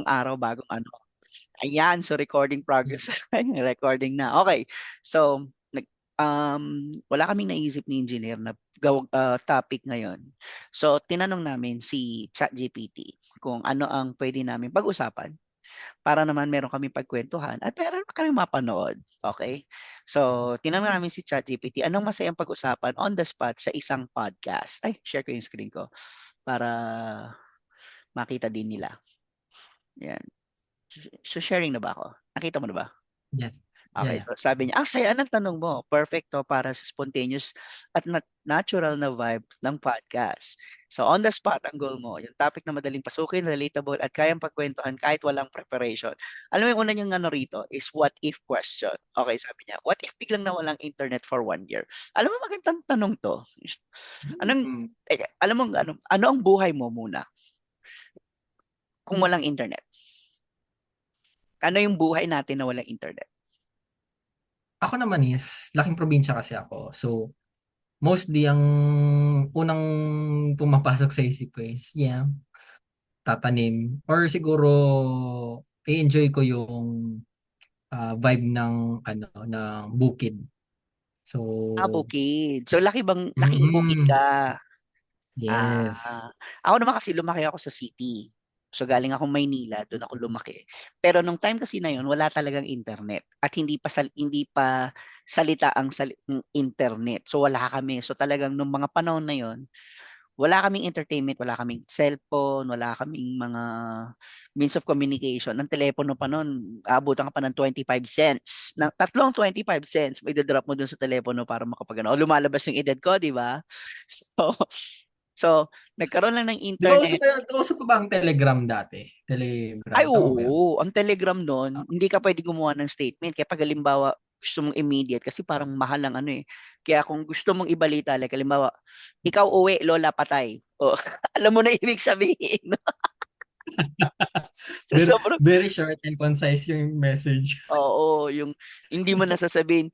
bagong araw, bagong ano. Ayan, so recording progress. Recording na. Okay. So, wala kaming naisip ni engineer na topic ngayon. So, tinanong namin si ChatGPT kung ano ang pwede namin pag-usapan para naman meron kaming pagkwentuhan at meron kami mapanood. Okay? So, tinanong namin si ChatGPT, anong masayang pag-usapan on the spot sa isang podcast? Ay, share ko yung screen ko para makita din nila. Yan. So, sharing na ba ako? Nakita mo na ba? Yeah. Yeah, Okay, yeah. so sabi niya, ang saya ng tanong mo. Perfecto para sa spontaneous at natural na vibe ng podcast. So on the spot ang goal mo, yung topic na madaling pasukin, relatable at kayang pagkwentuhan kahit walang preparation. Alam mo yung una niyang ano rito is what if question. Okay, sabi niya, what if biglang nawalang internet for 1 year? Alam mo magandang tanong to. Mm. Alam mo ano ang buhay mo muna kung walang internet? Ano yung buhay natin na walang internet? Ako naman is, laking probinsya kasi ako. So, mostly ang unang pumapasok sa isip ko is, yeah, tatanim. Or siguro, i-enjoy ko yung vibe ng, ano, ng bukid. So, Bukid. So laking bukid mm, ka? yes. Ah, ako naman kasi lumaki ako sa city. So galing akong Maynila, doon ako lumaki. Pero nung time kasi na yun, wala talagang internet at hindi pa salita ang internet. So wala kami. So talagang nung mga panahon na yun, wala kaming entertainment, wala kaming cellphone, wala kaming mga means of communication. Ang telepono pa noon, aabutan ka pa ng 25 cents. Tatlong 25 cents, may drop mo dun sa telepono para makapag ano. O lumalabas yung edad ko, di ba? So, so nagkaroon lang ng Di ba internet. uso pa ba ang Telegram dati? Telegram, Ay, tama ba yun? oo. Ang Telegram Ah, noon, hindi ka pwede gumawa ng statement. Kaya pag halimbawa, gusto mong immediate, kasi parang mahal ang ano eh. Kaya kung gusto mong ibalita, like halimbawa, ikaw uwi, lola patay. O, alam mo na ibig sabihin. So, very, sobrang, very short and concise yung message. oo, yung hindi mo nasasabihin,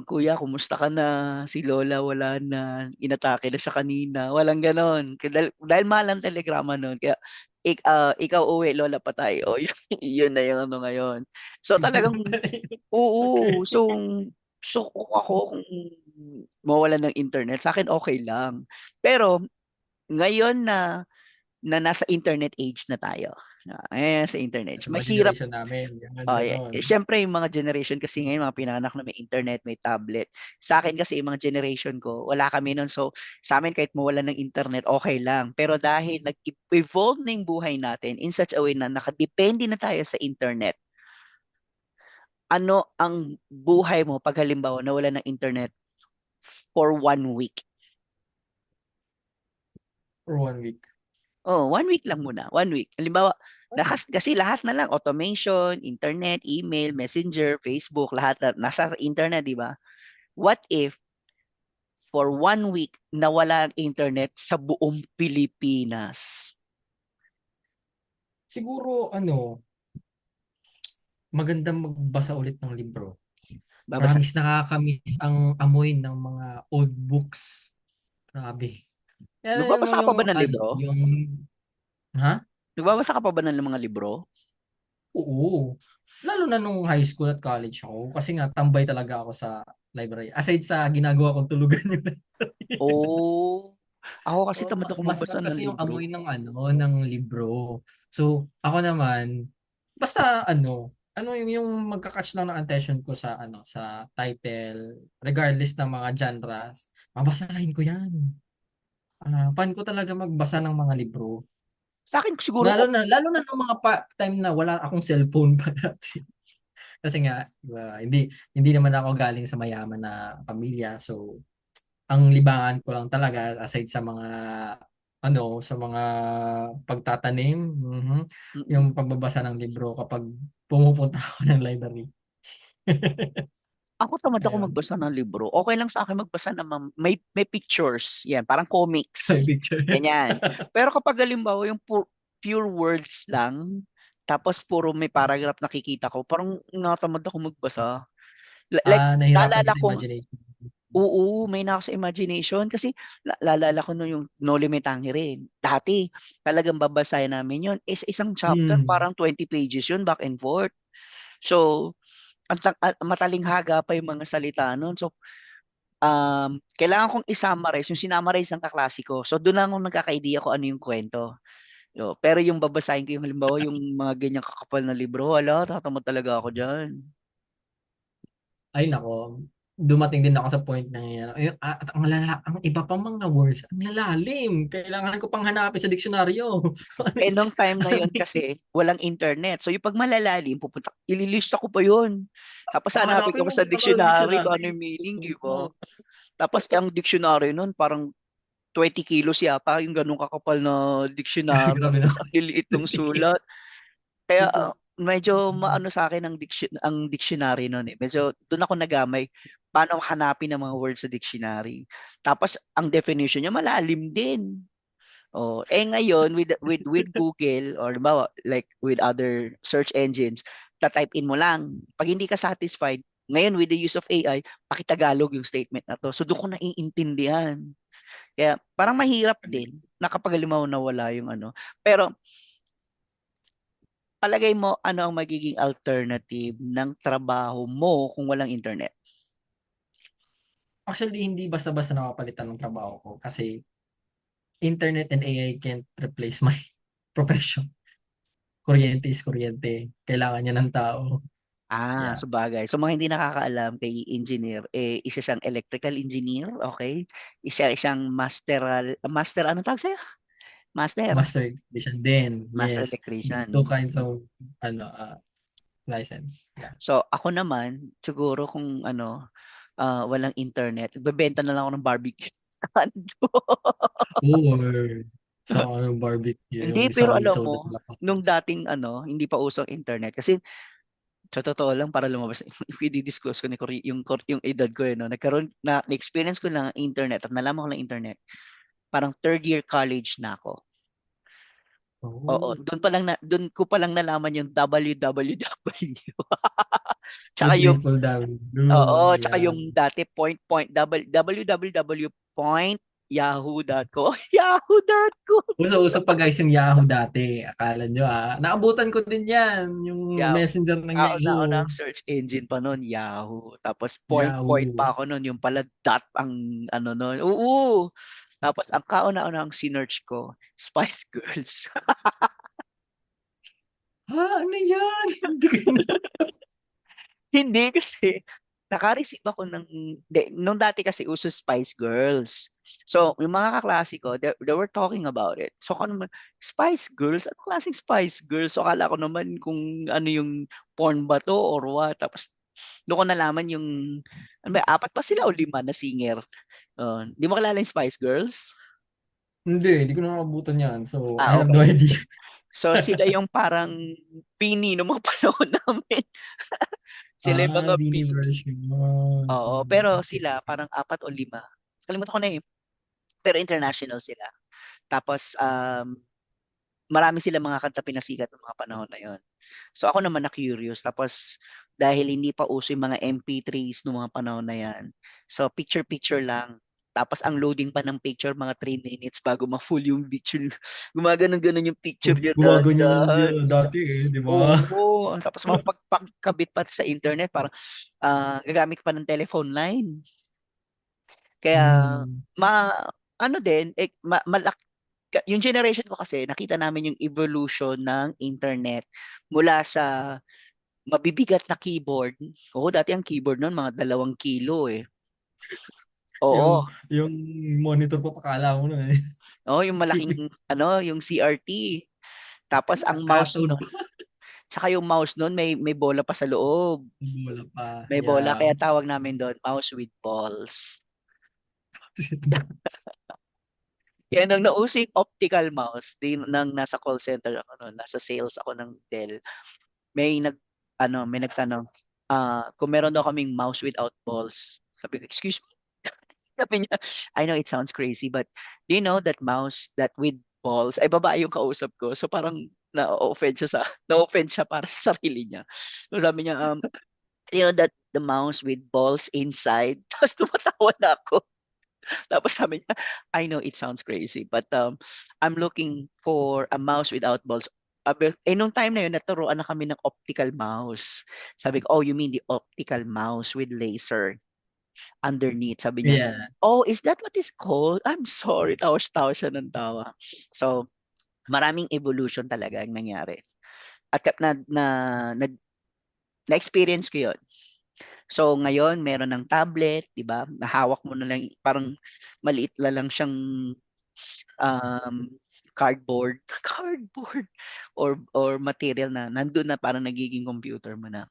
kuya, kumusta ka na? Si lola wala na, inatake na sa kanina. Walang ganon. Dahil mahal ang telegrama noon. Kaya, ikaw uwi, lola patay. O, yun na yung ano ngayon. So, talagang Okay. oo. So kung ako kung mawalan ng internet, sa akin okay lang. Pero ngayon na nasa internet age na tayo. Sa internet age. Sa mga Mahirap. generation namin, yan, Yeah. ganon. Siyempre, yung mga generation kasi ngayon, mga pinanganak na may internet, may tablet. Sa akin kasi, yung mga generation ko, wala kami nun. So, sa amin, kahit mawalan ng internet, okay lang. Pero dahil nag-evolve na yung buhay natin in such a way na nakadepende na tayo sa internet, ano ang buhay mo pag halimbawa nawala ng internet for 1 week? For 1 week. Oh, 1 week lang muna. 1 week. Halimbawa, kasi lahat na lang, automation, internet, email, messenger, Facebook, lahat na, nasa internet, di ba? What if for 1 week nawala ang internet sa buong Pilipinas? Siguro, ano, magandang magbasa ulit ng libro. Babasa. Promise, nakakamiss ang amoy ng mga old books. Grabe. Yan Nagbabasa ka pa yung, ba ng ano, libro? yung, ha? Nagbabasa ka pa ba ng mga libro? Oo. Lalo na nung high school at college ako. Kasi nga, tambay talaga ako sa library. Aside sa ginagawa kong tulugan yung library. Oh, ako kasi Oh, tamad ako magbasa masarap ng kasi yung libro. amoy ng ano, ng libro. So, ako naman, basta ano yung magka-catch lang ng attention ko sa sa title, regardless ng mga genres, babasahin ko 'yan. Fan ko talaga magbasa ng mga libro. Sa akin siguro Lalo na nung mga time na wala akong cellphone pa dati. Kasi nga, diba, hindi naman ako galing sa mayaman na pamilya. So, ang libangan ko lang talaga aside sa mga sa mga pagtatanim, mm, yung pagbabasa ng libro kapag pumupunta ako ng library. ako tamad ako Ayun. magbasa ng libro. Okay lang sa akin magbasa ng may pictures, 'yan, parang May comics. picture. Ganyan. Pero kapag halimbawa yung pure words lang, tapos puro may paragraph nakikita ko, parang natamad ako magbasa. Like Nahirapan ka naalala sa ko, imagination. Oo, may na ako sa imagination kasi naalala ko no yung No Limit Tangerine. Dati, talagang babasahin namin yun. Is isang chapter, Hmm. parang 20 pages yun, back and forth. So, matalinghaga pa yung mga salita nun. So, kailangan kong i-summarize, yung sinsummarize ng kaklase ko. So, doon lang ako nagkaka-idea kung ano yung kwento. Yo, pero yung babasahin ko yung halimbawa yung mga ganyang kakapal na libro, wala, tatamad talaga ako diyan. Ay nako, dumating din ako sa point na yan. At ang iba pang mga words, ang lalalim. Kailangan ko pang hanapin sa diksyonaryo. Ano Eh yun nung siya? time na yon kasi walang internet. So yung pag malalalim, ililista ko pa yun. Tapos hanapin ko Hahanapin pa mo sa muna sa dictionary kung ano dictionary. yung meaning, di ba? Tapos ang dictionary nun parang 20 kilos yata yung ganung kakapal na dictionary. Grabe na. Tapos ang liliit ng sulat. Kaya medyo maano sa akin ang dictionary noon eh. Medyo doon ako nagamay paano hanapin ang mga words sa dictionary. Tapos ang definition niya malalim din. Oh, eh ngayon with Google or halimbawa like with other search engines, ta-type in mo lang. Pag hindi ka satisfied, ngayon with the use of AI, pakitagalog yung statement na to. So doon ko naiintindihan. Kaya parang mahirap din na kapag halimbawa nawala yung ano. Pero palagay mo, ano ang magiging alternative ng trabaho mo kung walang internet? Actually, hindi basta-basta nakapalitan ng trabaho ko kasi internet and AI can't replace my profession. Kuryente is kuryente. Kailangan niya ng tao. Yeah. Sabagay. So mga hindi nakakaalam kay engineer, eh, isa siyang electrical engineer, okay? Isa siyang master, ano tawag sa'yo? Master, Master electrician din. master Yes. Two electrician. kinds of ano license. Yeah. So ako naman, siguro kung ano, walang internet, bebenta na lang ako ng barbecue. Or sa ano, barbecue, Hindi, yung pero isang alam soda mo, sa nung lapas. dating ano, hindi pa usong internet. Kasi sa totoo lang para lumabas if i-disclose ko ni yung edad ko no nagkaroon na-experience ko lang ang internet at nalaman ko lang internet parang third year college na ako. Oo, Oh, doon ko pa lang nalaman yung www. Tsaka yung yung triple W. oo, tsaka Yeah. yung dati www point yahoo.com. Yahoo.com. Uso-uso pa guys yung Yahoo dati. Akala nyo Naabutan ko din yan. Yung Yeah, messenger ng kauna-una Yahoo. ang search engine pa noon, Yahoo. Tapos point Yahoo. pa ako noon, yung pala dot ang ano noon. Oo. Tapos ang kauna-una ang sinearch ko, Spice Girls. Ano yan? Hindi ko na. Hindi kasi naka-receive ako nung dati kasi uso Spice Girls. So, yung mga kaklase ko, they were talking about it. So, ako naman, Spice Girls? Ano klaseng Spice Girls? So, akala ko naman kung ano yung porn ba to or what. Tapos, doon ko nalaman yung, ano ba, apat pa sila o lima na singer. Di mo kilala yung Spice Girls? Hindi ko na naabutan yan. So, I have no Okay. idea. So, sila yung parang Pini ng mga panahon namin. Sila yung mga Bini Pini. version. Oo, pero Okay. sila parang apat o lima. Kalimutan ko na eh. Pero international sila. Tapos, marami sila mga kanta pinasikat ng mga panahon na yon. So ako naman na-curious. Tapos dahil hindi pa uso yung mga MP3s noong mga panahon na yan. So picture-picture lang. Tapos ang loading pa ng picture mga 3 minutes bago ma-full yung picture. Gumaganon-ganon yung picture niya Gumaganyan yung dahan. dati di ba? Oo. Tapos mapagpagkabit pa sa internet, parang gagamit ka pa ng telephone line. Kaya Hmm. ma ano din yung generation ko kasi nakita namin yung evolution ng internet mula sa mabibigat na keyboard. Oo, dati ang keyboard noon mga 2 kilo eh. Oo, Yung monitor pa pakala mo na eh. oo, yung malaking ano, yung CRT. Tapos ang mouse Cathode noon, tsaka yung mouse noon may bola pa sa loob. bola pa. May bola Yeah. kaya tawag namin doon mouse with balls. Kaya nung nauso yung optical mouse, nang nasa call center ako noon, nasa sales ako ng Dell, may may nagtanong, kung meron daw kaming mouse without balls. Sabi ko, excuse me? Sabi niya, I know it sounds crazy, but do you know that mouse that with balls, ay babae yung kausap ko. So parang na-offend siya para sa sarili niya. So sabi niya, you know that the mouse with balls inside. Tapos tumatawa na ako. Tapos sabi niya, I know it sounds crazy, but I'm looking for a mouse without balls. Nung time na yun, naturuan na kami ng optical mouse. Sabi ko, oh, you mean the optical mouse with laser underneath? Sabi niya, Yeah. oh, is that what is called? I'm sorry. Tawa-tawa siya ng tawa. So, maraming evolution talaga ang nangyari. At na-experience ko yun. So ngayon meron ng tablet, 'di ba? Nahawak mo na lang parang maliit na lang siyang um, cardboard, cardboard or material na nandun na parang nagiging computer mo na.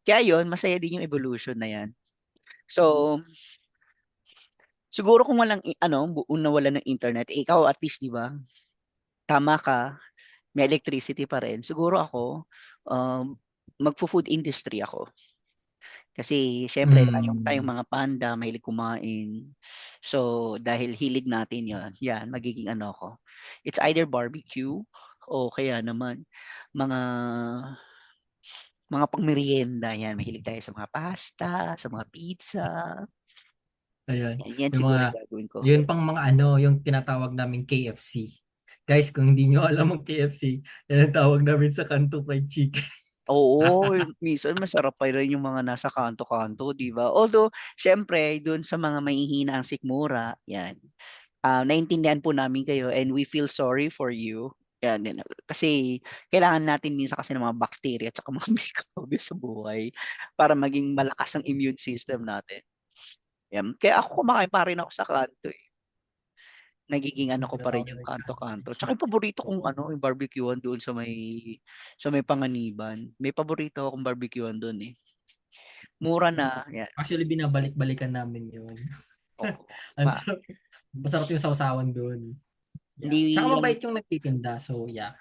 Kaya yun, masaya din yung evolution na yan. So, siguro kung walang buong nawalan ng internet, ikaw at least, 'di ba? Tama ka, may electricity pa rin. Siguro ako magfo-food industry ako. Kasi siyempre tayong Mm. mga panda mahilig kumain. So dahil hilig natin 'yon, 'yan magiging ano ko. It's either barbecue o kaya naman mga mga pangmeryenda 'yan. Mahilig tayo sa mga pasta, sa mga pizza. Ayun, 'Yan yung siguro mga yung gagawin ko. yun pang mga ano, yung tinatawag naming KFC. Guys, kung hindi niyo alam ang KFC, yan ang tawag namin sa Kanto Fried Chicken. Oo, minsan masarap pa rin yung mga nasa kanto-kanto, 'di ba? Although siyempre do'n sa mga mahihina ang sikmura, 'yan. Naintindihan po namin kayo and we feel sorry for you. Yan, din. Kasi kailangan natin minsan kasi ng mga bacteria at saka mga mikrobyo sa buhay para maging malakas ang immune system natin. Yan. Kaya ako kumakain pa rin ako sa kanto eh. Nagiging ano ko pa rin yung Tinatawag Kanto Fried kanto-kanto. Tsaka yung Chicken. paborito kong ano, yung barbecuean doon sa may Panganiban. May paborito akong barbecuean doon eh. Mura na, yan. Actually, binabalik-balikan namin yun. Oo. Ang sarap. Masarap yung sausawan doon. Yeah. Tsaka Hindi lang mabait yung nagtitinda. So, yeah.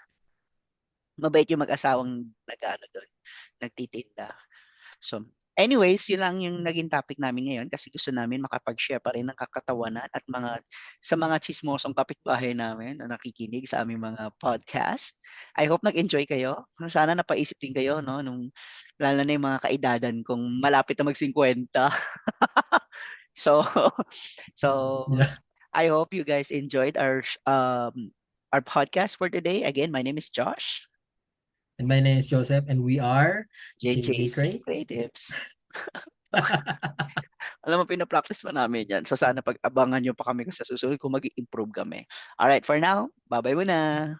mabait yung mag-asawang nag-ano doon, nagtitinda. So, anyways, yun lang yung naging topic namin ngayon kasi gusto namin makapag-share pa rin ng kakatawanan at sa mga tsismosong kapitbahay namin na nakikinig sa aming mga podcast. I hope nag-enjoy kayo. Sana napaisip din kayo, no, lalo na yung mga kaedadan kung malapit na mag-50. So, so Yeah. I hope you guys enjoyed our podcast for today. Again, my name is Josh, And my name is Joseph and we are JJ JJ's Cray. Creatives. Alam mo, pina-practice pa namin yan. So sana pag-abangan nyo pa kami sa susunod kung mag improve kami. Alright, for now, bye-bye muna.